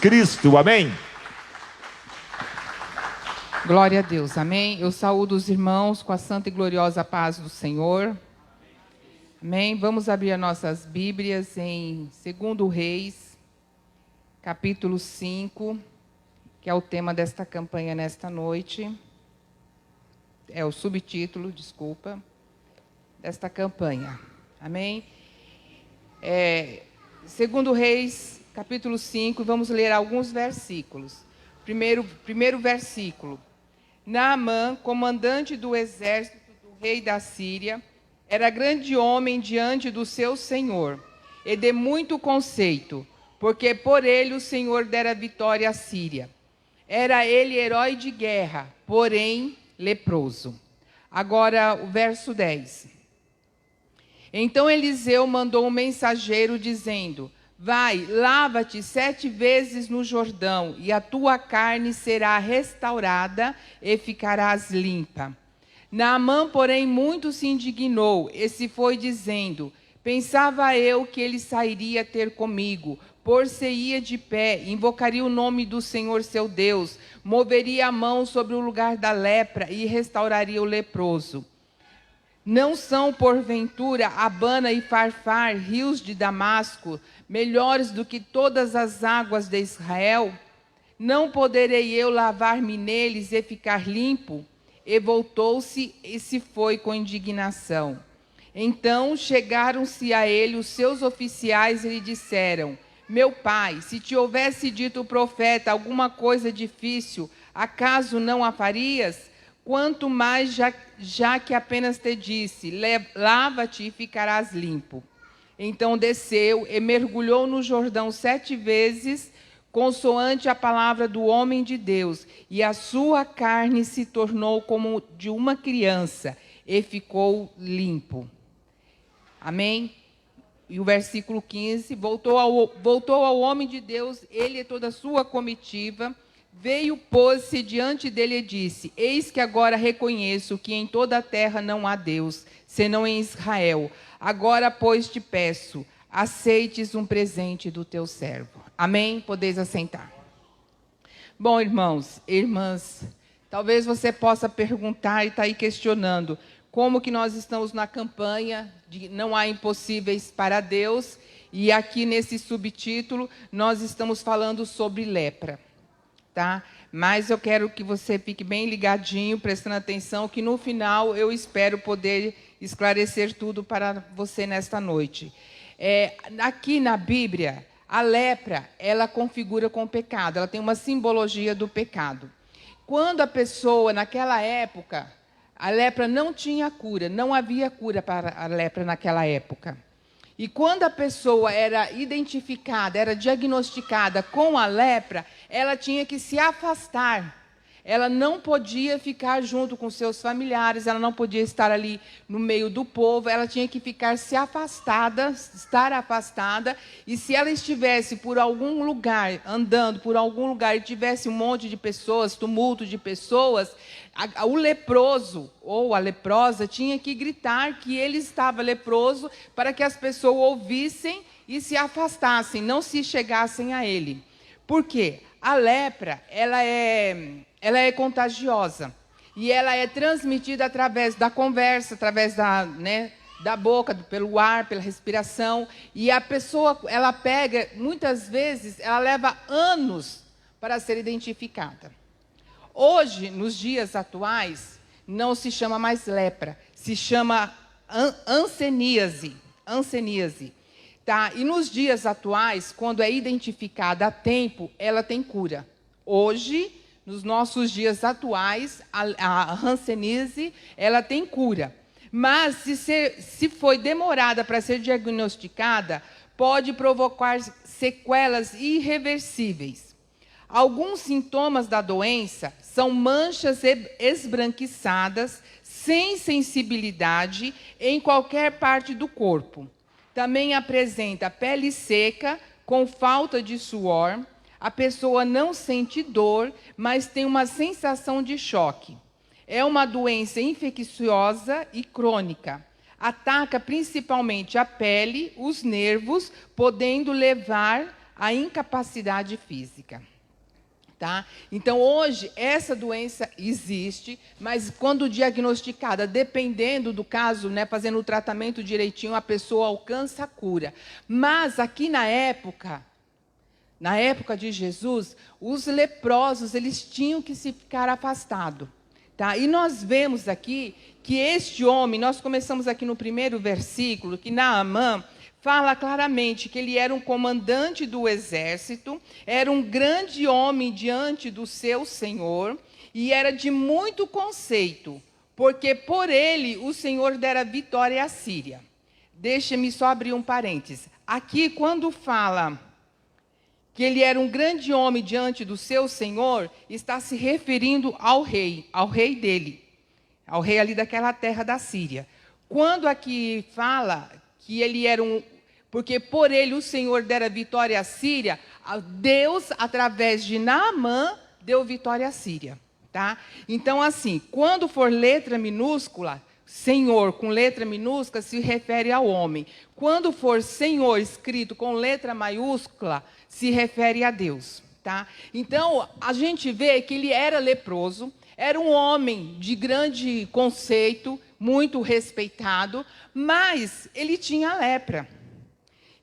Cristo. Amém? Glória a Deus, amém? Eu saúdo os irmãos com a santa e gloriosa paz do Senhor. Amém? Vamos abrir as nossas Bíblias em 2 Reis, capítulo 5, que é o tema desta campanha nesta noite. É o subtítulo, desculpa, desta campanha. Amém? 2 Reis, capítulo 5, vamos ler alguns versículos. Primeiro versículo. Naamã, comandante do exército do rei da Síria, era grande homem diante do seu senhor, e de muito conceito, porque por ele o Senhor dera vitória à Síria. Era ele herói de guerra, porém leproso. Agora o verso 10. Então Eliseu mandou um mensageiro dizendo: vai, lava-te 7 vezes no Jordão, e a tua carne será restaurada e ficarás limpa. Naamã, porém, muito se indignou e se foi dizendo: pensava eu que ele sairia ter comigo, por-se-ia de pé, invocaria o nome do Senhor seu Deus, moveria a mão sobre o lugar da lepra e restauraria o leproso. Não são, porventura, Abana e Farfar, rios de Damasco, melhores do que todas as águas de Israel? Não poderei eu lavar-me neles e ficar limpo? E voltou-se e se foi com indignação. Então chegaram-se a ele os seus oficiais e lhe disseram: meu pai, se te houvesse dito o profeta alguma coisa difícil, acaso não a farias? Quanto mais já que apenas te disse: lava-te e ficarás limpo. Então desceu e mergulhou no Jordão 7 vezes, consoante a palavra do homem de Deus, e a sua carne se tornou como de uma criança, e ficou limpo. Amém? E o versículo 15, voltou ao homem de Deus, ele e toda a sua comitiva, veio, pôs-se diante dele e disse: eis que agora reconheço que em toda a terra não há Deus, senão em Israel. Agora, pois, te peço, aceites um presente do teu servo. Amém? Podeis assentar. Bom, irmãos e irmãs, talvez você possa perguntar e está aí questionando como que nós estamos na campanha de Não Há Impossíveis para Deus, e aqui nesse subtítulo nós estamos falando sobre lepra. Tá? Mas eu quero que você fique bem ligadinho, prestando atenção, que no final eu espero poder esclarecer tudo para você nesta noite. Aqui na Bíblia, a lepra, ela configura com o pecado, ela tem uma simbologia do pecado. Quando a pessoa, naquela época, a lepra não tinha cura, não havia cura para a lepra naquela época. E quando a pessoa era identificada, era diagnosticada com a lepra, ela tinha que se afastar. Ela não podia ficar junto com seus familiares, ela não podia estar ali no meio do povo, ela tinha que ficar estar afastada, e se ela estivesse por algum lugar, andando por algum lugar, e tivesse um monte de pessoas, tumulto de pessoas, o leproso ou a leprosa tinha que gritar que ele estava leproso para que as pessoas ouvissem e se afastassem, não se chegassem a ele. Por quê? A lepra, ela é contagiosa e ela é transmitida através da conversa, através da boca, pelo ar, pela respiração, e a pessoa, ela pega, muitas vezes, ela leva anos para ser identificada. Hoje, nos dias atuais, não se chama mais lepra, se chama hanseníase. Tá? E nos dias atuais, quando é identificada a tempo, ela tem cura. Hoje, nos nossos dias atuais, a hanseníase, ela tem cura. Mas, se foi demorada para ser diagnosticada, pode provocar sequelas irreversíveis. Alguns sintomas da doença são manchas esbranquiçadas, sem sensibilidade, em qualquer parte do corpo. Também apresenta pele seca, com falta de suor. A pessoa não sente dor, mas tem uma sensação de choque. É uma doença infecciosa e crônica. Ataca principalmente a pele, os nervos, podendo levar a incapacidade física. Tá? Então, hoje, essa doença existe, mas quando diagnosticada, dependendo do caso, né, fazendo o tratamento direitinho, a pessoa alcança a cura. Mas, aqui na época de Jesus, os leprosos, eles tinham que se ficar afastados. Tá? E nós vemos aqui que este homem, nós começamos aqui no primeiro versículo, que Naamã fala claramente que ele era um comandante do exército, era um grande homem diante do seu Senhor, e era de muito conceito, porque por ele o Senhor dera vitória à Síria. Deixa-me só abrir um parênteses. Aqui, quando fala que ele era um grande homem diante do seu Senhor, está se referindo ao rei dele, ao rei ali daquela terra da Síria. Quando aqui fala que ele era porque por ele o Senhor dera vitória à Síria, Deus, através de Naamã, deu vitória à Síria. Tá? Então, assim, quando for letra minúscula, Senhor com letra minúscula se refere ao homem. Quando for Senhor escrito com letra maiúscula, se refere a Deus. Tá? Então, a gente vê que ele era leproso, era um homem de grande conceito, muito respeitado, mas ele tinha lepra.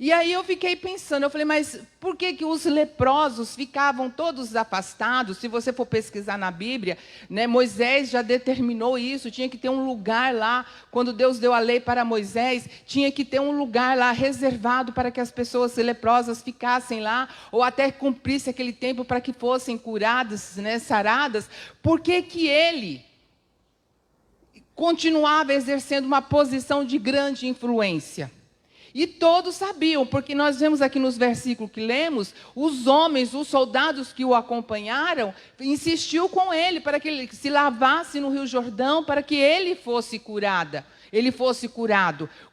E aí eu fiquei pensando, eu falei, mas por que os leprosos ficavam todos afastados? Se você for pesquisar na Bíblia, né, Moisés já determinou isso, tinha que ter um lugar lá, quando Deus deu a lei para Moisés, tinha que ter um lugar lá reservado para que as pessoas leprosas ficassem lá, ou até cumprisse aquele tempo para que fossem curadas, né, saradas. Por que ele continuava exercendo uma posição de grande influência? E todos sabiam, porque nós vemos aqui nos versículos que lemos, os homens, os soldados que o acompanharam, insistiu com ele para que ele se lavasse no Rio Jordão, para que ele fosse curado.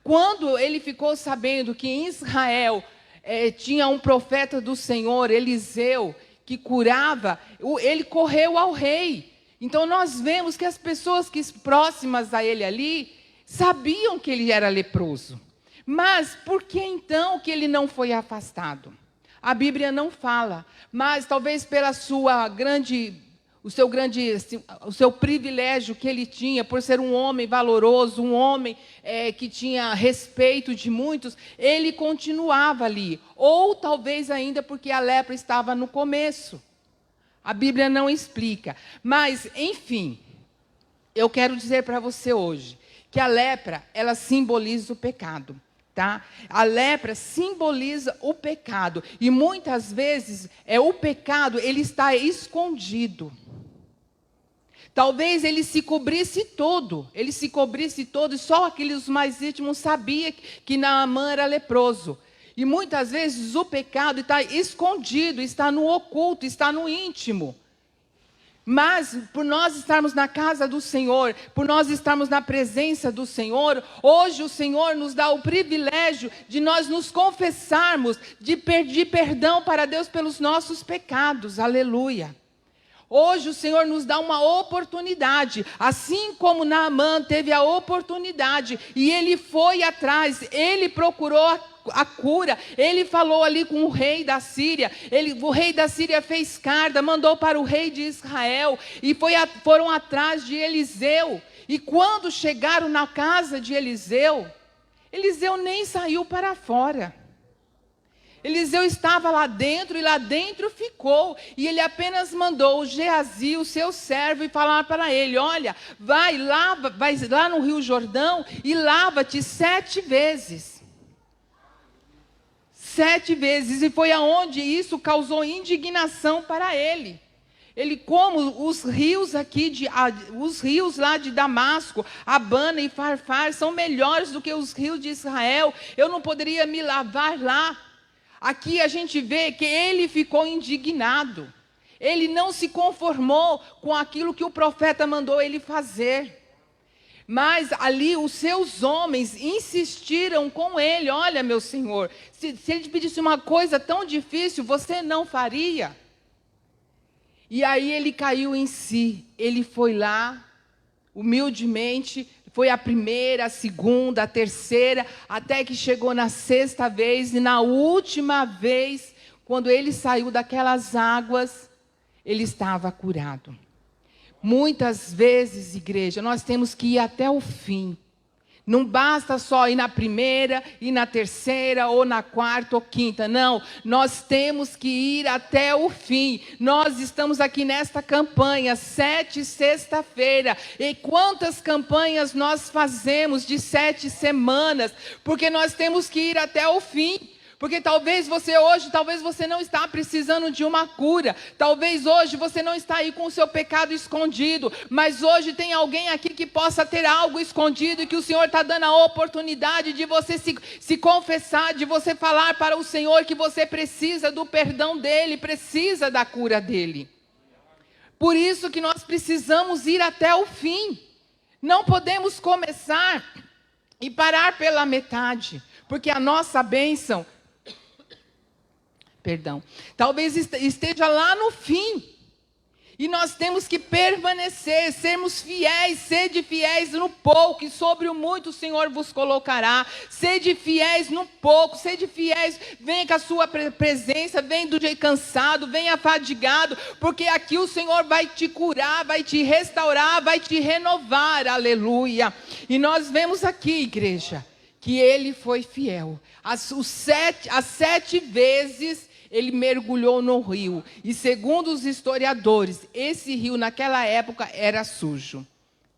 Quando ele ficou sabendo que em Israel tinha um profeta do Senhor, Eliseu, que curava, ele correu ao rei. Então nós vemos que as pessoas próximas a ele ali sabiam que ele era leproso. Mas por que então que ele não foi afastado? A Bíblia não fala, mas talvez pela o seu privilégio que ele tinha, por ser um homem valoroso, um homem que tinha respeito de muitos, ele continuava ali. Ou talvez ainda porque a lepra estava no começo. A Bíblia não explica. Mas, enfim, eu quero dizer para você hoje que a lepra, ela simboliza o pecado. Tá? A lepra simboliza o pecado. E muitas vezes o pecado ele está escondido. Talvez ele se cobrisse todo. E só aqueles mais íntimos sabiam que Naamã era leproso. E muitas vezes o pecado está escondido, está no oculto, está no íntimo. Mas, por nós estarmos na casa do Senhor, por nós estarmos na presença do Senhor, hoje o Senhor nos dá o privilégio de nós nos confessarmos, de pedir perdão para Deus pelos nossos pecados. Aleluia. Hoje o Senhor nos dá uma oportunidade, assim como Naamã teve a oportunidade, e ele foi atrás, ele procurou a cura, ele falou ali com o rei da Síria, o rei da Síria fez carta, mandou para o rei de Israel, e foram atrás de Eliseu, e quando chegaram na casa de Eliseu nem saiu para fora. Eliseu estava lá dentro e lá dentro ficou. E ele apenas mandou o Geazi, o seu servo, e falar para ele: olha, vai lá no Rio Jordão e lava-te 7 vezes. 7 vezes. E foi aonde isso causou indignação para ele. Ele, como os rios os rios lá de Damasco, Abana e Farfar, são melhores do que os rios de Israel. Eu não poderia me lavar lá. Aqui a gente vê que ele ficou indignado. Ele não se conformou com aquilo que o profeta mandou ele fazer. Mas ali os seus homens insistiram com ele: olha, meu senhor, se ele te pedisse uma coisa tão difícil, você não faria? E aí ele caiu em si. Ele foi lá, humildemente, foi a primeira, a segunda, a terceira, até que chegou na 6ª vez, e na última vez, quando ele saiu daquelas águas, ele estava curado. Muitas vezes, igreja, nós temos que ir até o fim. Não basta só ir na primeira, ir na terceira, ou na quarta ou quinta. Não, nós temos que ir até o fim. Nós estamos aqui nesta campanha, 7 sexta-feira. E quantas campanhas nós fazemos de 7 semanas? Porque nós temos que ir até o fim. Porque talvez você não está precisando de uma cura. Talvez hoje você não está aí com o seu pecado escondido. Mas hoje tem alguém aqui que possa ter algo escondido e que o Senhor está dando a oportunidade de você se confessar, de você falar para o Senhor que você precisa do perdão dEle, precisa da cura dEle. Por isso que nós precisamos ir até o fim. Não podemos começar e parar pela metade. Porque a nossa bênção... talvez esteja lá no fim. E nós temos que permanecer, sermos fiéis, sede fiéis no pouco, e sobre o muito o Senhor vos colocará. Sede fiéis no pouco, sede fiéis, venha com a sua presença, venha do jeito cansado, venha fadigado, porque aqui o Senhor vai te curar, vai te restaurar, vai te renovar, aleluia. E nós vemos aqui, igreja, que ele foi fiel. As 7 vezes ele mergulhou no rio. E segundo os historiadores, esse rio naquela época era sujo.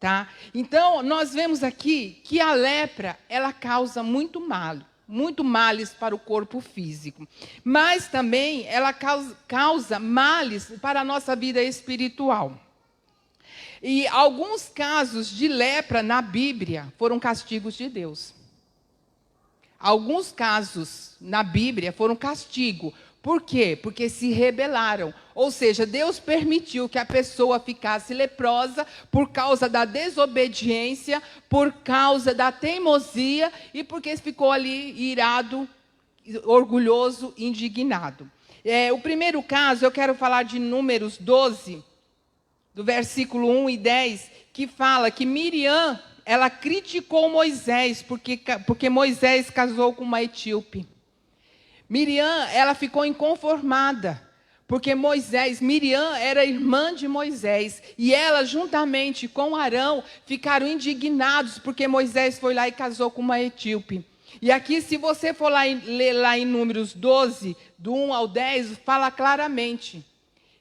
Tá? Então, nós vemos aqui que a lepra, ela causa muito males para o corpo físico. Mas também ela causa males para a nossa vida espiritual. E alguns casos de lepra na Bíblia foram castigos de Deus. Alguns casos na Bíblia foram castigo. Por quê? Porque se rebelaram. Ou seja, Deus permitiu que a pessoa ficasse leprosa por causa da desobediência, por causa da teimosia e porque ficou ali irado, orgulhoso, indignado. O primeiro caso, eu quero falar de Números 12, do versículo 1 e 10, que fala que Miriam, ela criticou Moisés, porque Moisés casou com uma etíope. Miriam, ela ficou inconformada, porque Miriam era irmã de Moisés, e ela, juntamente com Arão, ficaram indignados, porque Moisés foi lá e casou com uma etíope. E aqui, se você for ler lá em Números 12, do 1 ao 10, fala claramente.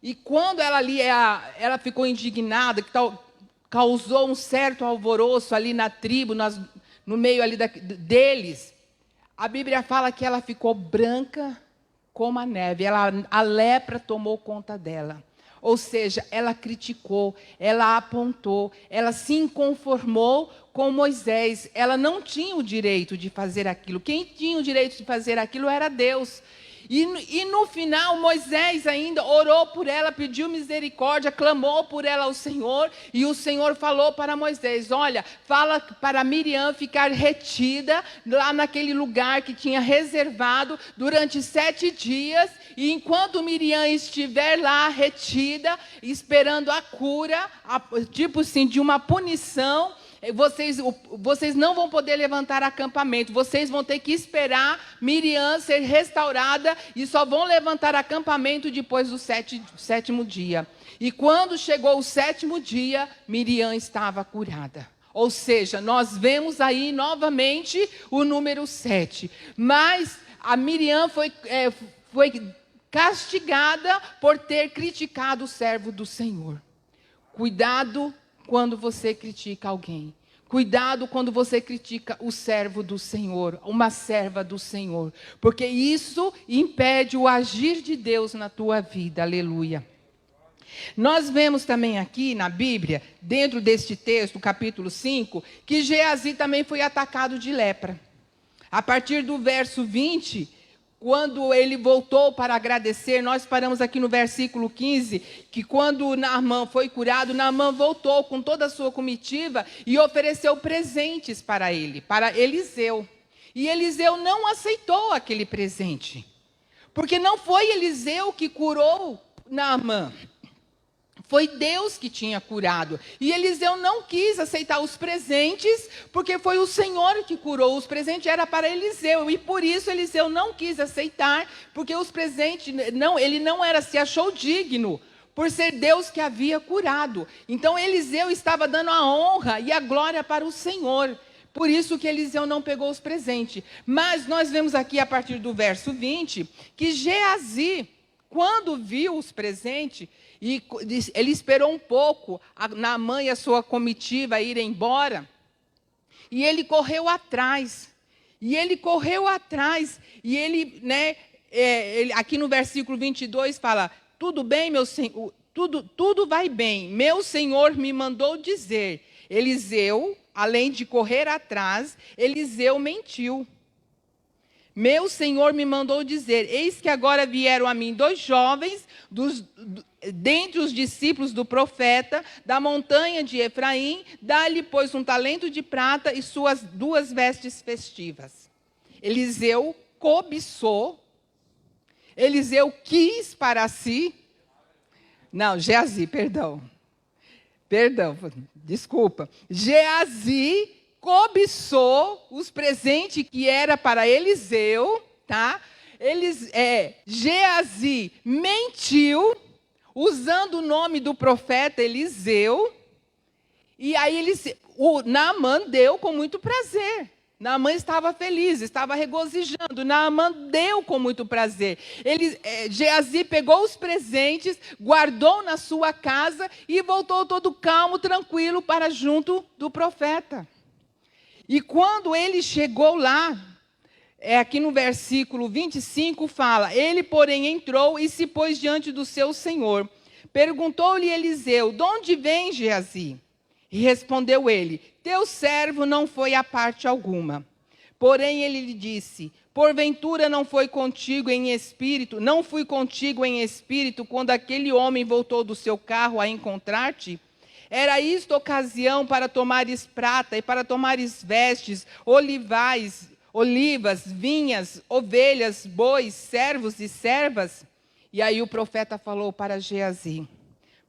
E quando ela ficou indignada, que causou um certo alvoroço ali na tribo, no meio ali deles, a Bíblia fala que ela ficou branca como a neve. A lepra tomou conta dela. Ou seja, ela criticou, ela apontou, ela se inconformou com Moisés. Ela não tinha o direito de fazer aquilo. Quem tinha o direito de fazer aquilo era Deus. E no final, Moisés ainda orou por ela, pediu misericórdia, clamou por ela ao Senhor. E o Senhor falou para Moisés, olha, fala para Miriam ficar retida lá naquele lugar que tinha reservado durante 7 dias. E enquanto Miriam estiver lá retida, esperando a cura, tipo assim, de uma punição, vocês não vão poder levantar acampamento. Vocês vão ter que esperar Miriam ser restaurada e só vão levantar acampamento depois do 7º dia. E quando chegou o 7º dia, Miriam estava curada. Ou seja, nós vemos aí novamente o número 7. Mas a Miriam foi castigada por ter criticado o servo do Senhor. Cuidado quando você critica alguém. Cuidado quando você critica o servo do Senhor, uma serva do Senhor. Porque isso impede o agir de Deus na tua vida. Aleluia. Nós vemos também aqui na Bíblia, dentro deste texto, capítulo 5, que Geazi também foi atacado de lepra. A partir do verso 20... Quando ele voltou para agradecer, nós paramos aqui no versículo 15, que quando Naamã foi curado, Naamã voltou com toda a sua comitiva e ofereceu presentes para ele, para Eliseu. E Eliseu não aceitou aquele presente, porque não foi Eliseu que curou Naamã. Foi Deus que tinha curado. E Eliseu não quis aceitar os presentes, porque foi o Senhor que curou. Os presentes eram para Eliseu. E por isso Eliseu não quis aceitar, porque os presentes, ele não se achou digno, por ser Deus que havia curado. Então Eliseu estava dando a honra e a glória para o Senhor. Por isso que Eliseu não pegou os presentes. Mas nós vemos aqui, a partir do verso 20, que Geazi, quando viu os presentes, e ele esperou um pouco Naamã e a sua comitiva ir embora, e ele correu atrás. E ele, aqui no versículo 22 fala: tudo bem, meu senhor, tudo vai bem. Meu senhor me mandou dizer. Eliseu, além de correr atrás, Eliseu mentiu. Meu senhor me mandou dizer: eis que agora vieram a mim 2 jovens dentre os discípulos do profeta, da montanha de Efraim, dá-lhe, pois, um talento de prata e suas 2 vestes festivas. Eliseu cobiçou, Eliseu quis para si, Geazi, desculpa. Geazi cobiçou os presentes que era para Eliseu, tá? Geazi mentiu, usando o nome do profeta Eliseu, e aí Naamã deu com muito prazer. Naamã estava feliz, estava regozijando. Naamã deu com muito prazer. Geazi pegou os presentes, guardou na sua casa e voltou todo calmo, tranquilo, para junto do profeta. E quando ele chegou lá, aqui no versículo 25 fala: ele, porém, entrou e se pôs diante do seu senhor. Perguntou-lhe Eliseu: de onde vem, Geazi? E respondeu ele: teu servo não foi a parte alguma. Porém ele lhe disse: porventura não fui contigo em espírito quando aquele homem voltou do seu carro a encontrar-te? Era isto ocasião para tomares prata e para tomares vestes, olivas, vinhas, ovelhas, bois, servos e servas? E aí o profeta falou para Geazi: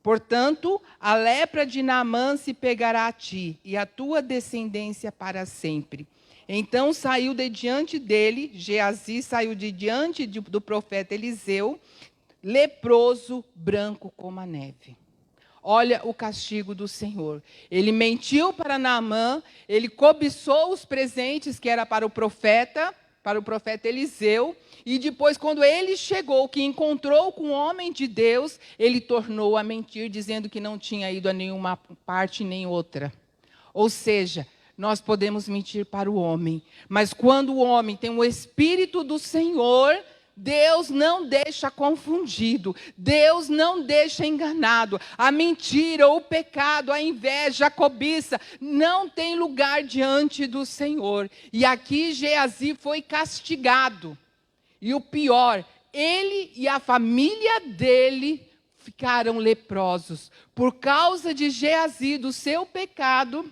portanto, a lepra de Naamã se pegará a ti, e a tua descendência para sempre. Então saiu de diante dele, Geazi saiu de diante do profeta Eliseu, leproso, branco como a neve. Olha o castigo do Senhor. Ele mentiu para Naamã, ele cobiçou os presentes que era para o profeta Eliseu, e depois, quando ele chegou, que encontrou com o homem de Deus, ele tornou a mentir, dizendo que não tinha ido a nenhuma parte nem outra. Ou seja, nós podemos mentir para o homem, mas quando o homem tem o Espírito do Senhor, Deus não deixa confundido, Deus não deixa enganado. A mentira, o pecado, a inveja, a cobiça não tem lugar diante do Senhor. E aqui Geazi foi castigado. E o pior, ele e a família dele ficaram leprosos. Por causa de Geazi, do seu pecado,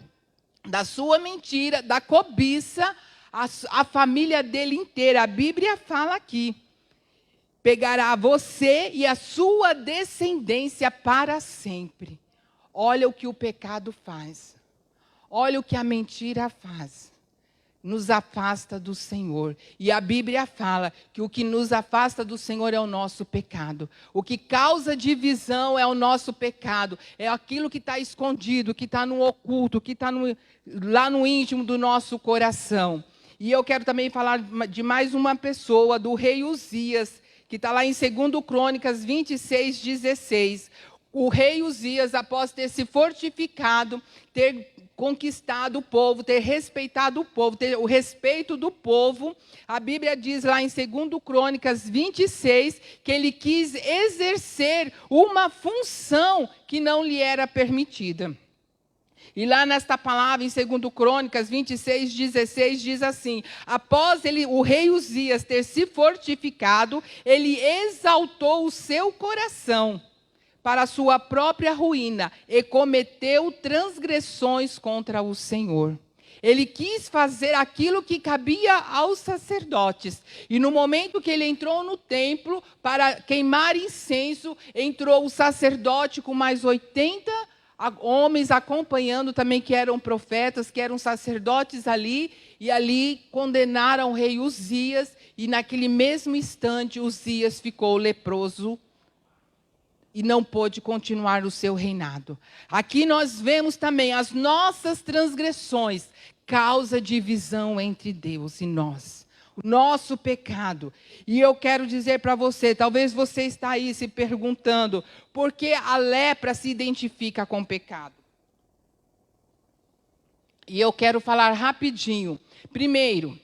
da sua mentira, da cobiça, a família dele inteira, a Bíblia fala aqui, pegará você e a sua descendência para sempre. Olha o que o pecado faz. Olha o que a mentira faz. Nos afasta do Senhor. E a Bíblia fala que o que nos afasta do Senhor é o nosso pecado. O que causa divisão é o nosso pecado. É aquilo que está escondido, que está no oculto, que está lá no íntimo do nosso coração. E eu quero também falar de mais uma pessoa, do rei Uzias, que está lá em 2 Crônicas 26:16. O rei Uzias, após ter se fortificado, ter conquistado o povo, ter respeitado o povo, ter o respeito do povo, a Bíblia diz lá em 2 Crônicas 26, que ele quis exercer uma função que não lhe era permitida. E lá nesta palavra, em 2 Crônicas 26:16, diz assim: após o rei Uzias ter se fortificado, ele exaltou o seu coração para a sua própria ruína e cometeu transgressões contra o Senhor. Ele quis fazer aquilo que cabia aos sacerdotes. E no momento que ele entrou no templo para queimar incenso, entrou o sacerdote com mais 80 homens acompanhando também, que eram profetas, que eram sacerdotes ali, e ali condenaram o rei Uzias, e naquele mesmo instante Uzias ficou leproso e não pôde continuar o seu reinado. Aqui nós vemos também as nossas transgressões, causa divisão entre Deus e nós. O nosso pecado. E eu quero dizer para você, talvez você está aí se perguntando, por que a lepra se identifica com o pecado? E eu quero falar rapidinho. Primeiro,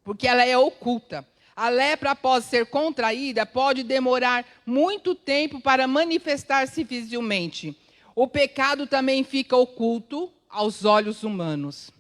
porque ela é oculta. A lepra, após ser contraída, pode demorar muito tempo para manifestar-se visivelmente. O pecado também fica oculto aos olhos humanos.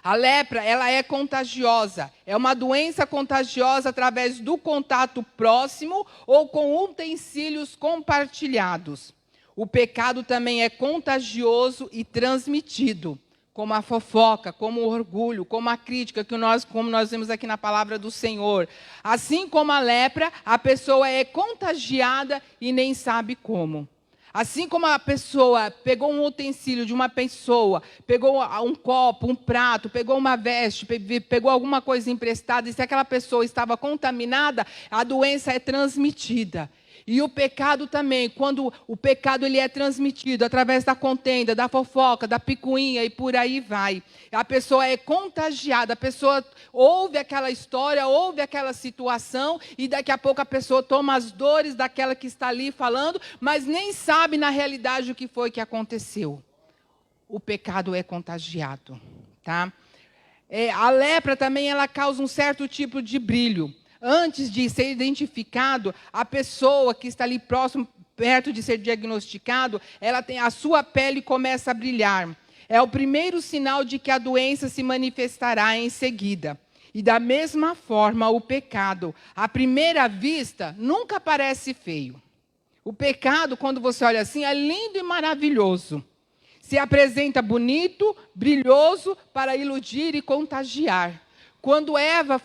A lepra, ela é contagiosa. É uma doença contagiosa através do contato próximo ou com utensílios compartilhados. O pecado também é contagioso e transmitido, como a fofoca, como o orgulho, como a crítica, como nós vemos aqui na palavra do Senhor. Assim como a lepra, a pessoa é contagiada e nem sabe como. Assim como a pessoa pegou um utensílio de uma pessoa, pegou um copo, um prato, pegou uma veste, pegou alguma coisa emprestada, e se aquela pessoa estava contaminada, a doença é transmitida. E o pecado também, quando o pecado ele é transmitido através da contenda, da fofoca, da picuinha e por aí vai. A pessoa é contagiada, a pessoa ouve aquela história, ouve aquela situação e daqui a pouco a pessoa toma as dores daquela que está ali falando, mas nem sabe na realidade o que foi que aconteceu. O pecado é contagiado, tá? A lepra também ela causa um certo tipo de brilho. Antes de ser identificado, a pessoa que está ali próximo, perto de ser diagnosticado, a sua pele começa a brilhar. É o primeiro sinal de que a doença se manifestará em seguida. E da mesma forma, o pecado, à primeira vista, nunca parece feio. O pecado, quando você olha assim, é lindo e maravilhoso. Se apresenta bonito, brilhoso, para iludir e contagiar. Quando Eva,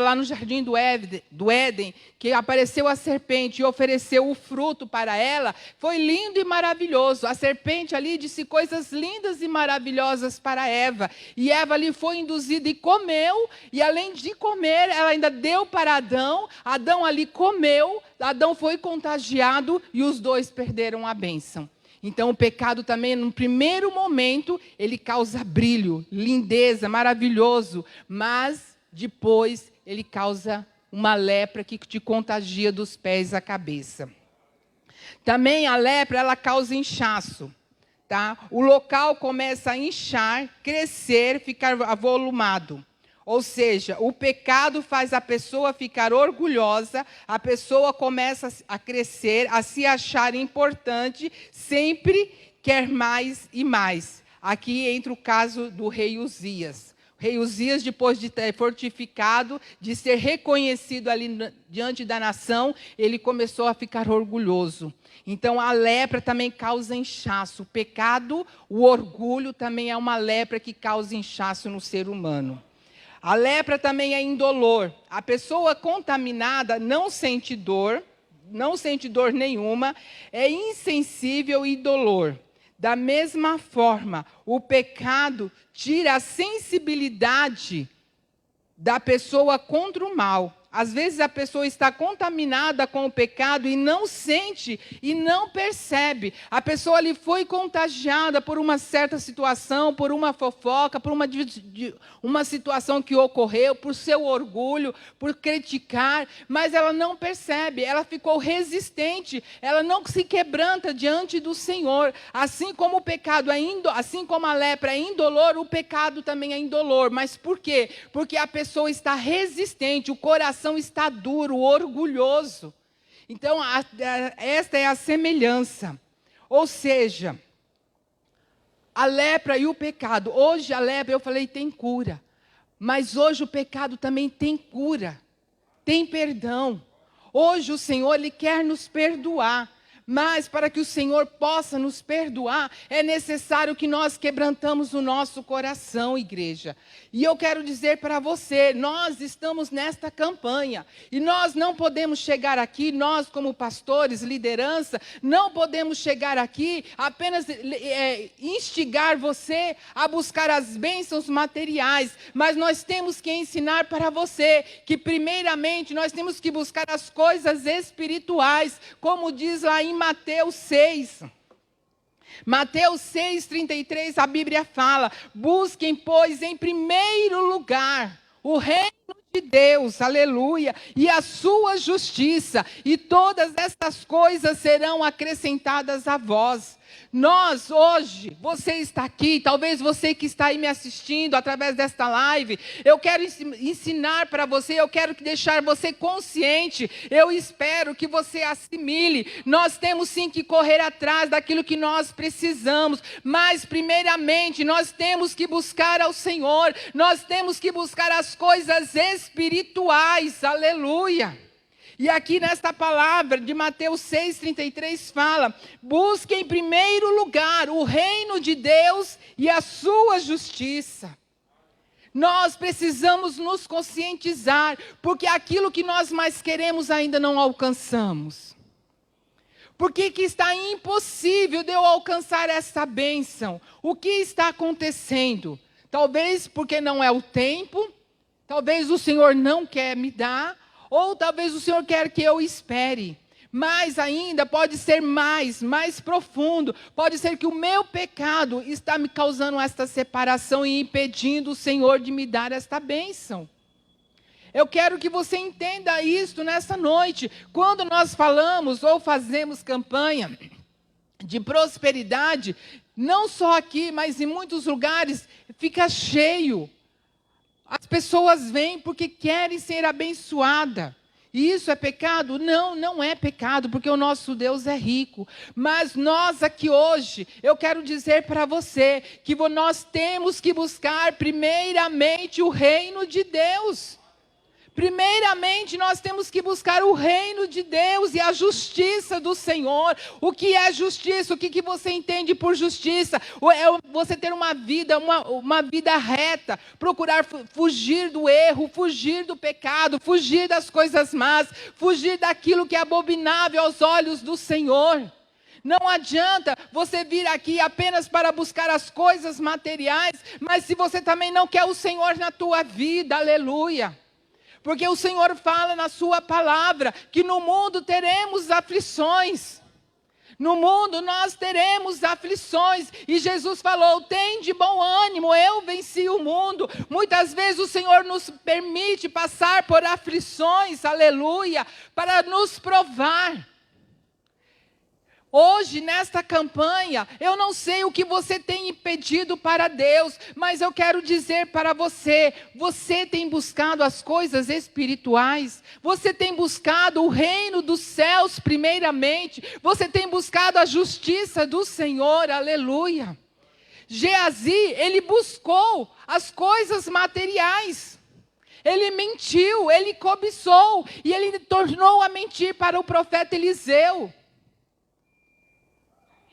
lá no jardim do Éden, que apareceu a serpente e ofereceu o fruto para ela, foi lindo e maravilhoso. A serpente ali disse coisas lindas e maravilhosas para Eva. E Eva ali foi induzida e comeu, e além de comer, ela ainda deu para Adão. Adão ali comeu, Adão foi contagiado e os dois perderam a bênção. Então, o pecado também, no primeiro momento, ele causa brilho, lindeza, maravilhoso, mas depois, ele causa uma lepra que te contagia dos pés à cabeça. Também a lepra, ela causa inchaço. Tá? O local começa a inchar, crescer, ficar avolumado. Ou seja, o pecado faz a pessoa ficar orgulhosa, a pessoa começa a crescer, a se achar importante, sempre quer mais e mais. Aqui entra o caso do rei Uzias. O rei Uzias, depois de ter fortificado, de ser reconhecido ali diante da nação, ele começou a ficar orgulhoso. Então, a lepra também causa inchaço. O pecado, o orgulho, também é uma lepra que causa inchaço no ser humano. A lepra também é indolor. A pessoa contaminada não sente dor nenhuma, é insensível e indolor. Da mesma forma, o pecado tira a sensibilidade da pessoa contra o mal. Às vezes a pessoa está contaminada com o pecado e não sente e não percebe. A pessoa ali foi contagiada por uma certa situação, por uma fofoca, por uma situação que ocorreu, por seu orgulho, por criticar, mas ela não percebe, ela ficou resistente, ela não se quebranta diante do Senhor. Assim como o pecado assim como a lepra é indolor, o pecado também é indolor. Mas por quê? Porque a pessoa está resistente, o coração está duro, orgulhoso. Então, esta é a semelhança. Ou seja, a lepra e o pecado. Hoje a lepra, eu falei, tem cura. Mas hoje o pecado também tem cura. Tem perdão. Hoje o Senhor, Ele quer nos perdoar. Mas para que o Senhor possa nos perdoar, é necessário que nós quebrantamos o nosso coração, igreja. E eu quero dizer para você, nós estamos nesta campanha. E nós não podemos chegar aqui, nós como pastores, liderança, não podemos chegar aqui apenas instigar você a buscar as bênçãos materiais. Mas nós temos que ensinar para você que primeiramente nós temos que buscar as coisas espirituais, como diz lá em Mateus 6. Mateus 6:33, a Bíblia fala: busquem, pois, em primeiro lugar o reino de Deus, aleluia, e a sua justiça, e todas estas coisas serão acrescentadas a vós. Nós, hoje, você está aqui, talvez você que está aí me assistindo através desta live, eu quero ensinar para você, eu quero deixar você consciente, eu espero que você assimile. Nós temos sim que correr atrás daquilo que nós precisamos, mas primeiramente nós temos que buscar ao Senhor, nós temos que buscar as coisas espirituais, aleluia. E aqui nesta palavra de Mateus 6:33 fala: busque em primeiro lugar o reino de Deus e a sua justiça. Nós precisamos nos conscientizar, porque aquilo que nós mais queremos ainda não alcançamos. Por que está impossível de eu alcançar essa bênção? O que está acontecendo? Talvez porque não é o tempo, talvez o Senhor não quer me dar, ou talvez o Senhor quer que eu espere. Mas ainda pode ser mais profundo. Pode ser que o meu pecado está me causando esta separação e impedindo o Senhor de me dar esta bênção. Eu quero que você entenda isto nessa noite. Quando nós falamos ou fazemos campanha de prosperidade, não só aqui, mas em muitos lugares, fica cheio. As pessoas vêm porque querem ser abençoadas. E isso é pecado? Não, não é pecado, porque o nosso Deus é rico. Mas nós aqui hoje, eu quero dizer para você que nós temos que buscar primeiramente o reino de Deus. Primeiramente, nós temos que buscar o reino de Deus e a justiça do Senhor. O que é justiça? O que você entende por justiça? É você ter uma vida reta, procurar fugir do erro, fugir do pecado, fugir das coisas más, fugir daquilo que é abominável aos olhos do Senhor. Não adianta você vir aqui apenas para buscar as coisas materiais, mas se você também não quer o Senhor na tua vida, aleluia. Porque o Senhor fala na sua palavra que no mundo teremos aflições. No mundo nós teremos aflições. E Jesus falou: tem de bom ânimo, eu venci o mundo. Muitas vezes o Senhor nos permite passar por aflições, aleluia, para nos provar. Hoje, nesta campanha, eu não sei o que você tem pedido para Deus, mas eu quero dizer para você, você tem buscado as coisas espirituais, você tem buscado o reino dos céus primeiramente, você tem buscado a justiça do Senhor, aleluia. Geazi, ele buscou as coisas materiais. Ele mentiu, ele cobiçou, e ele tornou a mentir para o profeta Eliseu.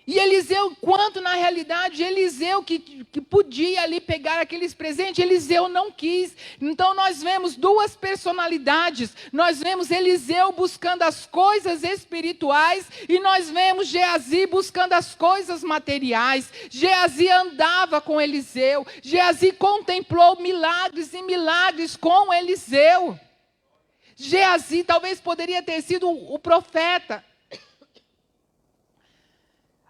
E Eliseu, quanto na realidade, Eliseu que podia ali pegar aqueles presentes, Eliseu não quis. Então nós vemos duas personalidades. Nós vemos Eliseu buscando as coisas espirituais e nós vemos Geazi buscando as coisas materiais. Geazi andava com Eliseu. Geazi contemplou milagres e milagres com Eliseu. Geazi talvez poderia ter sido o profeta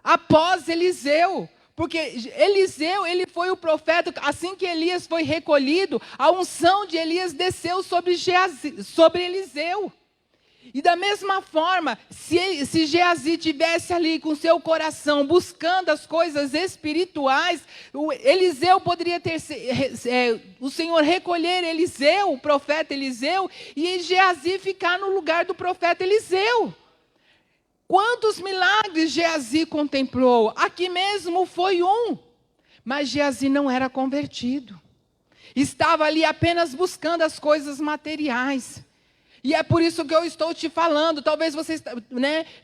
após Eliseu, porque Eliseu, ele foi o profeta, assim que Elias foi recolhido, a unção de Elias desceu sobre Eliseu. E da mesma forma, se Geazi tivesse ali com seu coração buscando as coisas espirituais, Eliseu poderia o Senhor recolher Eliseu, o profeta Eliseu, e Geazi ficar no lugar do profeta Eliseu. Quantos milagres Geazi contemplou? Aqui mesmo foi um. Mas Geazi não era convertido. Estava ali apenas buscando as coisas materiais. E é por isso que eu estou te falando. Talvez você,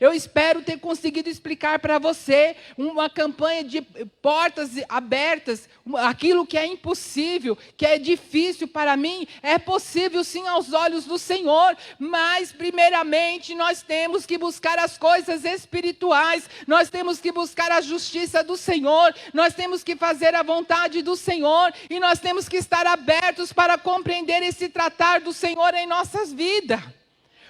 eu espero ter conseguido explicar para você uma campanha de portas abertas. Aquilo que é impossível, que é difícil para mim, é possível sim aos olhos do Senhor. Mas, primeiramente, nós temos que buscar as coisas espirituais. Nós temos que buscar a justiça do Senhor. Nós temos que fazer a vontade do Senhor. E nós temos que estar abertos para compreender esse tratar do Senhor em nossas vidas.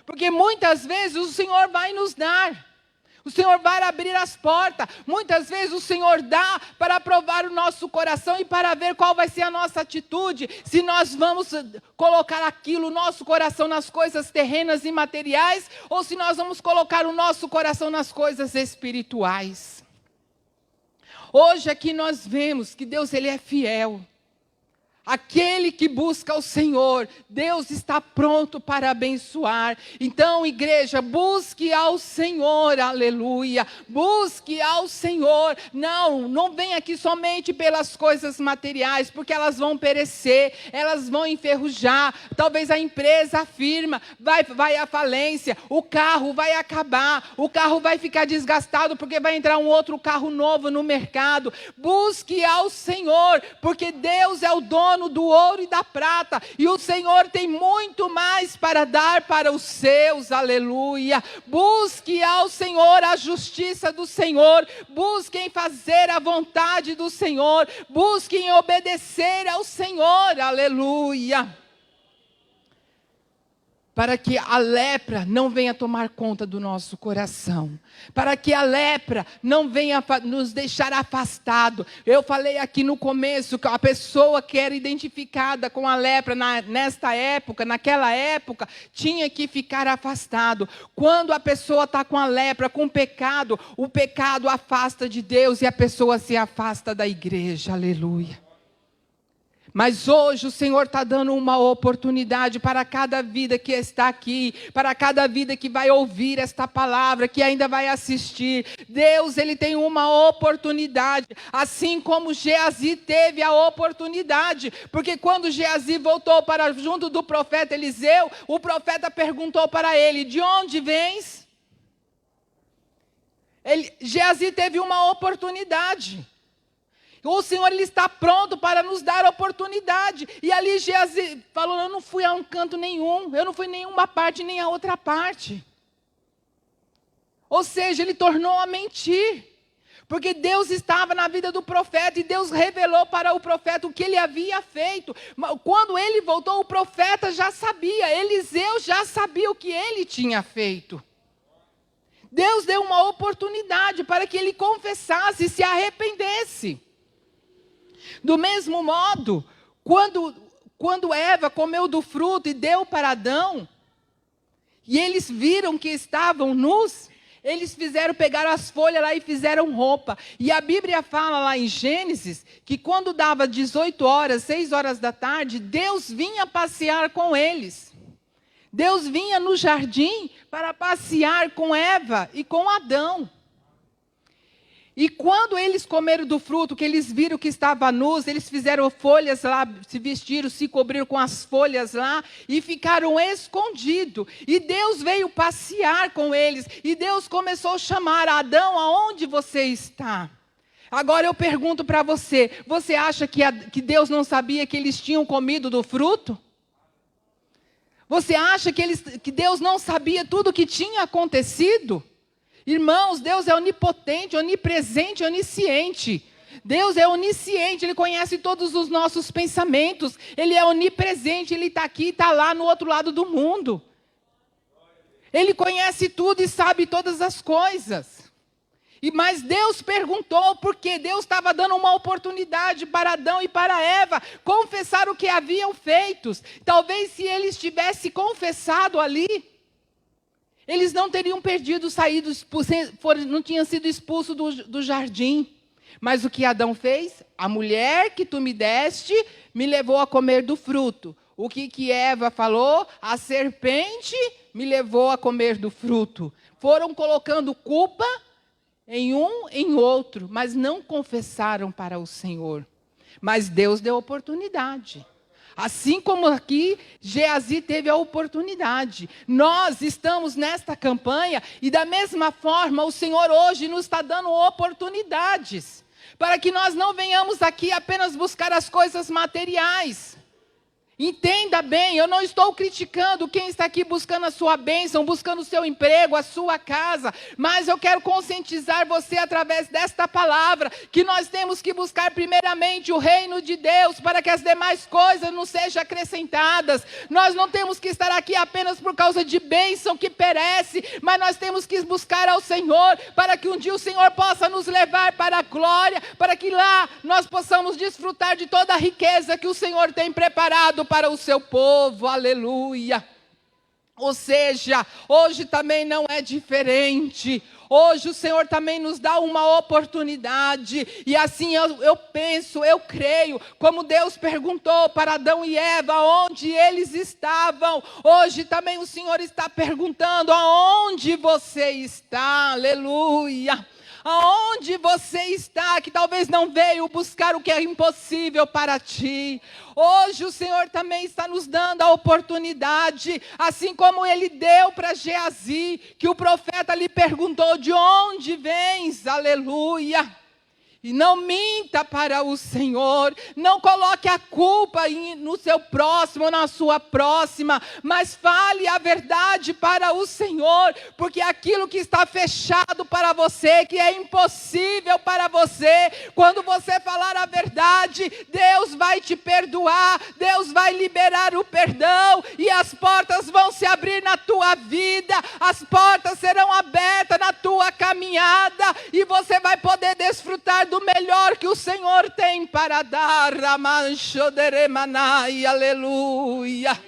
Porque muitas vezes o Senhor vai nos dar. O Senhor vai abrir as portas. Muitas vezes o Senhor dá para provar o nosso coração e para ver qual vai ser a nossa atitude. Se nós vamos colocar aquilo, o nosso coração nas coisas terrenas e materiais, ou se nós vamos colocar o nosso coração nas coisas espirituais. Hoje aqui nós vemos que Deus ele é fiel. Aquele que busca o Senhor, Deus está pronto para abençoar. Então, igreja, busque ao Senhor, aleluia. Busque ao Senhor. Não venha aqui somente pelas coisas materiais, porque elas vão perecer, elas vão enferrujar. Talvez a empresa, a firma, vai à falência, o carro vai acabar, o carro vai ficar desgastado, porque vai entrar um outro carro novo no mercado. Busque ao Senhor, porque Deus é o dono do ouro e da prata, e o Senhor tem muito mais para dar para os seus, aleluia. Busque ao Senhor a justiça do Senhor, busque em fazer a vontade do Senhor, busque em obedecer ao Senhor, aleluia. Para que a lepra não venha tomar conta do nosso coração. Para que a lepra não venha nos deixar afastado. Eu falei aqui no começo que a pessoa que era identificada com a lepra nesta época, naquela época, tinha que ficar afastado. Quando a pessoa está com a lepra, com o pecado afasta de Deus e a pessoa se afasta da igreja. Aleluia. Mas hoje o Senhor está dando uma oportunidade para cada vida que está aqui, para cada vida que vai ouvir esta palavra, que ainda vai assistir. Deus, Ele tem uma oportunidade, assim como Geazi teve a oportunidade. Porque quando Geazi voltou para junto do profeta Eliseu, o profeta perguntou para ele: de onde vens? Geazi teve uma oportunidade. O Senhor ele está pronto para nos dar oportunidade. E ali Geazi falou: eu não fui a um canto nenhum, eu não fui nenhuma parte nem a outra parte. Ou seja, ele tornou a mentir. Porque Deus estava na vida do profeta e Deus revelou para o profeta o que ele havia feito. Quando ele voltou, o profeta já sabia, Eliseu já sabia o que ele tinha feito. Deus deu uma oportunidade para que ele confessasse e se arrependesse. Do mesmo modo, quando Eva comeu do fruto e deu para Adão, e eles viram que estavam nus, eles pegaram as folhas lá e fizeram roupa. E a Bíblia fala lá em Gênesis, que quando dava 18 horas, 6 horas da tarde, Deus vinha passear com eles. Deus vinha no jardim para passear com Eva e com Adão. E quando eles comeram do fruto, que eles viram que estava nus, eles fizeram folhas lá, se vestiram, se cobriram com as folhas lá e ficaram escondidos. E Deus veio passear com eles. E Deus começou a chamar: Adão, aonde você está? Agora eu pergunto para você, você acha que Deus não sabia que eles tinham comido do fruto? Você acha que Deus não sabia tudo o que tinha acontecido? Irmãos, Deus é onipotente, onipresente, onisciente. Deus é onisciente, Ele conhece todos os nossos pensamentos. Ele é onipresente, Ele está aqui e está lá no outro lado do mundo. Ele conhece tudo e sabe todas as coisas. Mas Deus perguntou, porque Deus estava dando uma oportunidade para Adão e para Eva confessar o que haviam feito. Talvez se eles tivessem confessado ali, eles não teriam saído, não tinham sido expulsos do jardim. Mas o que Adão fez? A mulher que tu me deste me levou a comer do fruto. O que Eva falou? A serpente me levou a comer do fruto. Foram colocando culpa em um, em outro, mas não confessaram para o Senhor. Mas Deus deu oportunidade. Assim como aqui, Geazi teve a oportunidade. Nós estamos nesta campanha e da mesma forma o Senhor hoje nos está dando oportunidades. Para que nós não venhamos aqui apenas buscar as coisas materiais. Entenda bem, eu não estou criticando quem está aqui buscando a sua bênção, buscando o seu emprego, a sua casa, mas eu quero conscientizar você através desta palavra, que nós temos que buscar primeiramente o reino de Deus, para que as demais coisas nos sejam acrescentadas. Nós não temos que estar aqui apenas por causa de bênção que perece, mas nós temos que buscar ao Senhor, para que um dia o Senhor possa nos levar para a glória, para que lá nós possamos desfrutar de toda a riqueza que o Senhor tem preparado para o seu povo, aleluia. Ou seja, hoje também não é diferente. Hoje o Senhor também nos dá uma oportunidade. E assim eu penso, eu creio, como Deus perguntou para Adão e Eva onde eles estavam. Hoje também o Senhor está perguntando aonde você está, aleluia. Aonde você está, que talvez não veio buscar o que é impossível para ti. Hoje o Senhor também está nos dando a oportunidade, assim como Ele deu para Geazi, que o profeta lhe perguntou, de onde vens? Aleluia. E não minta para o Senhor, não coloque a culpa no seu próximo ou na sua próxima, mas fale a verdade para o Senhor, porque aquilo que está fechado para você, que é impossível para você, quando você falar a verdade, Deus vai te perdoar, Deus vai liberar o perdão, e as portas vão se abrir na tua vida, as portas serão abertas na tua caminhada, e você vai poder desfrutar do melhor que o Senhor tem para dar. Aleluia,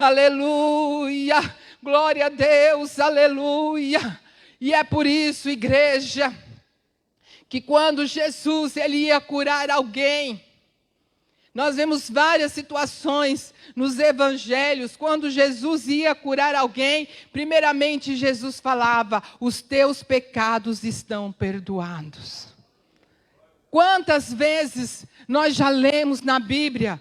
aleluia, glória a Deus, aleluia. E é por isso, igreja, que quando Jesus ele ia curar alguém, nós vemos várias situações nos evangelhos, quando Jesus ia curar alguém, primeiramente Jesus falava, os teus pecados estão perdoados. Quantas vezes nós já lemos na Bíblia,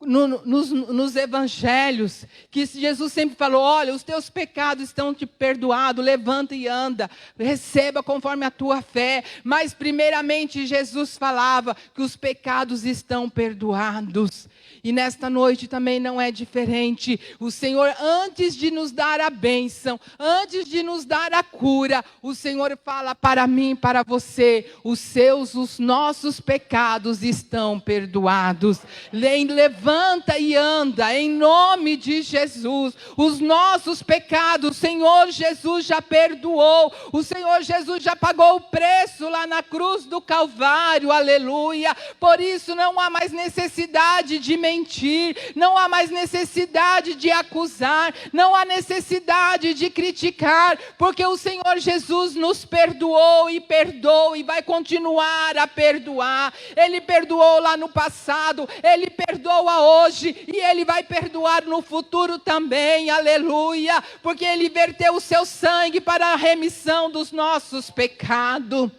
nos evangelhos, que Jesus sempre falou, olha, os teus pecados estão te perdoados, levanta e anda, receba conforme a tua fé. Mas primeiramente Jesus falava que os pecados estão perdoados. E nesta noite também não é diferente. O Senhor, antes de nos dar a bênção, antes de nos dar a cura, o Senhor fala para mim, para você, os nossos pecados estão perdoados. Levanta e anda, em nome de Jesus. Os nossos pecados, o Senhor Jesus já perdoou. O Senhor Jesus já pagou o preço lá na cruz do Calvário, aleluia. Por isso não há mais necessidade de mentir, não há mais necessidade de acusar, não há necessidade de criticar, porque o Senhor Jesus nos perdoou e perdoa e vai continuar a perdoar. Ele perdoou lá no passado, Ele perdoa hoje e Ele vai perdoar no futuro também, aleluia, porque Ele verteu o seu sangue para a remissão dos nossos pecados,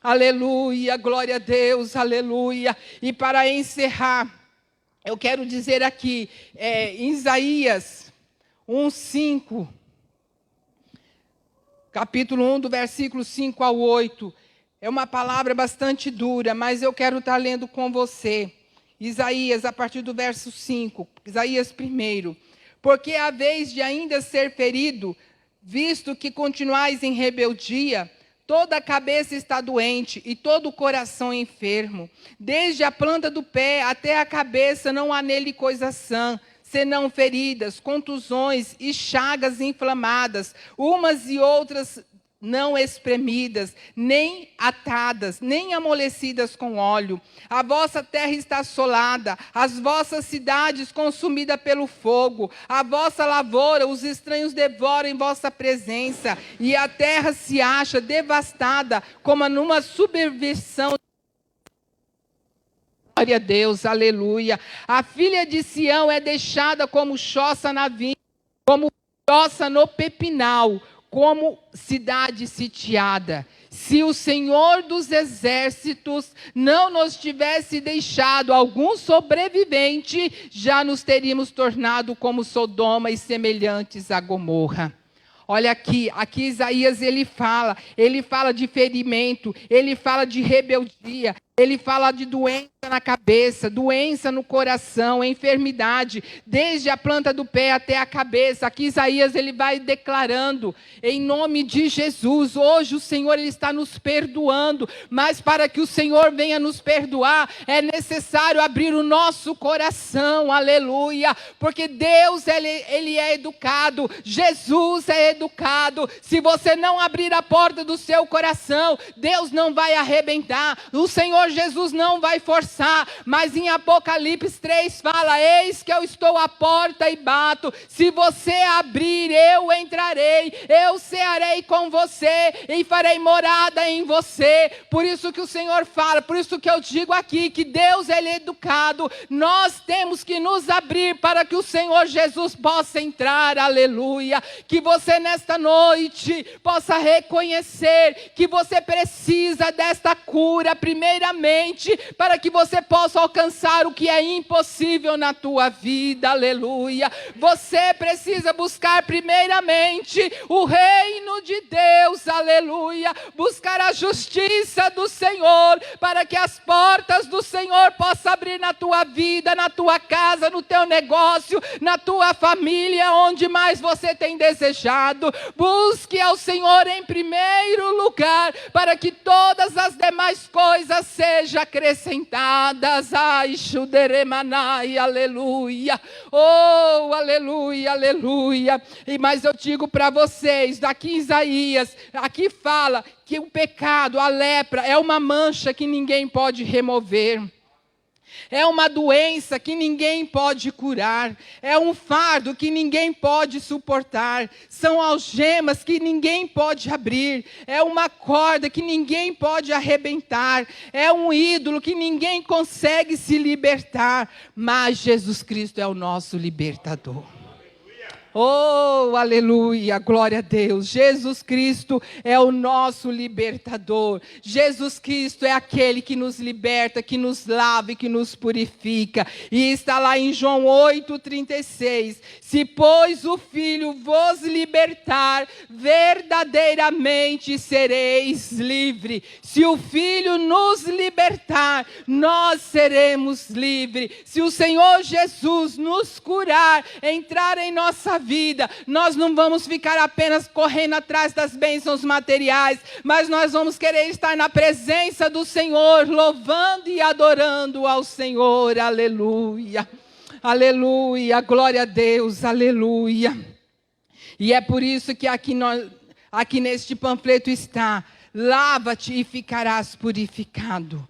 aleluia, glória a Deus, aleluia. E para encerrar, eu quero dizer aqui, em Isaías 1:5, capítulo 1, do versículo 5 ao 8, é uma palavra bastante dura, mas eu quero estar lendo com você. Isaías, a partir do verso 5, Isaías 1. Porque a vez de ainda ser ferido, visto que continuais em rebeldia, toda a cabeça está doente e todo o coração enfermo. Desde a planta do pé até a cabeça não há nele coisa sã, senão feridas, contusões e chagas inflamadas, umas e outras não espremidas, nem atadas, nem amolecidas com óleo. A vossa terra está assolada, as vossas cidades consumidas pelo fogo, a vossa lavoura, os estranhos devoram em vossa presença, e a terra se acha devastada, como numa subversão. Glória a Deus, aleluia. A filha de Sião é deixada como choça na vinha, como choça no pepinal, como cidade sitiada. se o Senhor dos exércitos não nos tivesse deixado algum sobrevivente, já nos teríamos tornado como Sodoma e semelhantes a Gomorra. Olha aqui Isaías ele fala de ferimento, ele fala de rebeldia, ele fala de doença na cabeça, doença no coração, enfermidade, desde a planta do pé até a cabeça. Aqui Isaías ele vai declarando, em nome de Jesus, hoje o Senhor ele está nos perdoando, mas para que o Senhor venha nos perdoar, é necessário abrir o nosso coração, aleluia, porque Deus ele é educado, Jesus é educado. Se você não abrir a porta do seu coração, Deus não vai arrebentar, o Senhor Jesus não vai forçar, mas em Apocalipse 3 fala, eis que eu estou à porta e bato, se você abrir, eu entrarei, eu cearei com você e farei morada em você. Por isso que o Senhor fala, por isso que eu digo aqui, que Deus ele é educado, nós temos que nos abrir para que o Senhor Jesus possa entrar, aleluia, que você nesta noite possa reconhecer que você precisa desta cura, primeiramente, para que você possa alcançar o que é impossível na tua vida, aleluia. Você precisa buscar primeiramente o reino de Deus, aleluia, buscar a justiça do Senhor, para que as portas do Senhor possam abrir na tua vida, na tua casa, no teu negócio, na tua família, onde mais você tem desejado. Busque ao Senhor em primeiro lugar, para que todas as demais coisas sejam acrescentadas. Ai, Xuderemanai, aleluia. Oh, aleluia, aleluia. Mas eu digo para vocês, daqui em Isaías, aqui fala que o pecado, a lepra, é uma mancha que ninguém pode remover. É uma doença que ninguém pode curar. É um fardo que ninguém pode suportar. São algemas que ninguém pode abrir. É uma corda que ninguém pode arrebentar. É um ídolo que ninguém consegue se libertar. Mas Jesus Cristo é o nosso libertador. Oh, aleluia, glória a Deus. Jesus Cristo é o nosso libertador. Jesus Cristo é aquele que nos liberta, que nos lava e que nos purifica. E está lá em João 8,36. Se, pois, o Filho vos libertar, verdadeiramente sereis livres. Se o Filho nos libertar, nós seremos livres. Se o Senhor Jesus nos curar, entrar em nossa vida, nós não vamos ficar apenas correndo atrás das bênçãos materiais, mas nós vamos querer estar na presença do Senhor, louvando e adorando ao Senhor, aleluia, aleluia, glória a Deus, aleluia. E é por isso que aqui neste panfleto está, lava-te e ficarás purificado.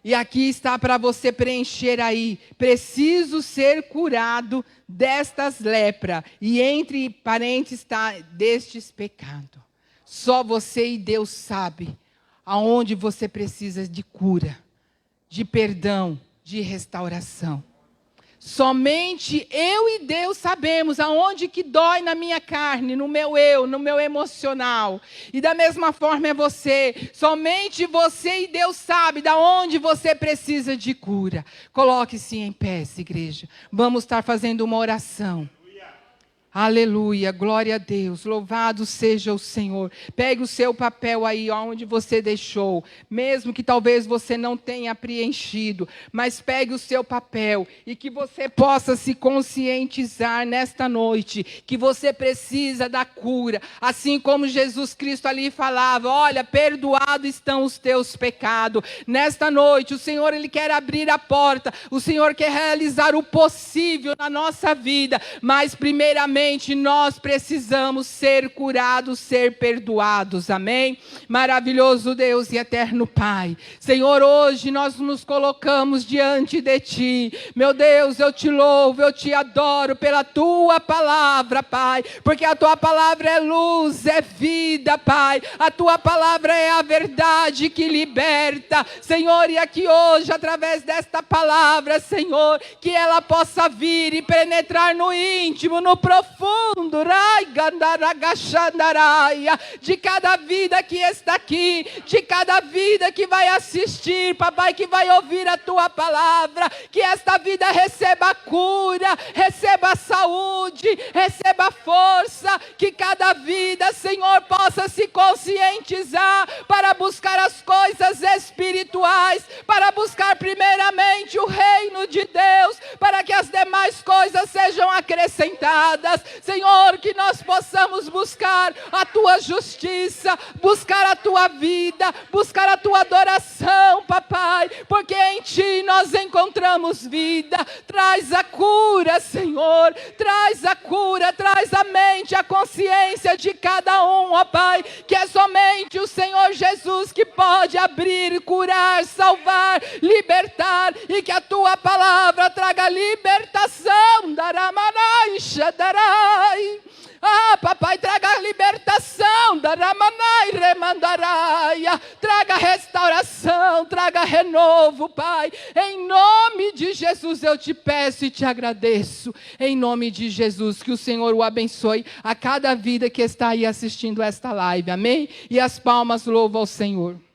E aqui está para você preencher aí, preciso ser curado destas lepras. E entre parênteses está, destes pecados. Só você e Deus sabe aonde você precisa de cura, de perdão, de restauração. Somente eu e Deus sabemos aonde que dói na minha carne, no meu eu, no meu emocional. E da mesma forma é você. Somente você e Deus sabe de onde você precisa de cura. Coloque-se em pé, igreja. Vamos estar fazendo uma oração. Aleluia, glória a Deus, louvado seja o Senhor. Pegue o seu papel aí, onde você deixou, mesmo que talvez você não tenha preenchido, mas pegue o seu papel e que você possa se conscientizar nesta noite, que você precisa da cura, assim como Jesus Cristo ali falava, olha, perdoados estão os teus pecados. Nesta noite, o Senhor ele quer abrir a porta, o Senhor quer realizar o possível na nossa vida, mas primeiramente, nós precisamos ser curados, ser perdoados, amém? Maravilhoso Deus e eterno Pai, Senhor, hoje nós nos colocamos diante de Ti, meu Deus, eu Te louvo, eu Te adoro pela Tua palavra, Pai, porque a Tua palavra é luz, é vida, Pai, a Tua palavra é a verdade que liberta, Senhor, e aqui hoje, através desta palavra, Senhor, que ela possa vir e penetrar no íntimo, no profundo, profundo, de cada vida que está aqui, de cada vida que vai assistir, papai, que vai ouvir a tua palavra, que esta vida receba cura, receba saúde, receba força, que cada vida, Senhor, possa se conscientizar para buscar as coisas espirituais, para buscar primeiramente o reino de Deus, para que as demais coisas sejam acrescentadas. Senhor, que nós possamos buscar a tua justiça, buscar a tua vida, buscar a tua adoração, papai, porque em ti nós encontramos vida. Traz a cura, Senhor, traz a cura, traz a mente, a consciência de cada um, ó Pai, que é somente o Senhor Jesus que pode abrir, curar, salvar, libertar, e que a tua palavra traga libertação. Daramanai, Shadarai. Ah, papai, traga libertação, daramanai, remandaraia, traga restauração, traga renovo, Pai. Em nome de Jesus eu te peço e te agradeço. Em nome de Jesus, que o Senhor o abençoe a cada vida que está aí assistindo esta live, amém? E as palmas louvam ao Senhor.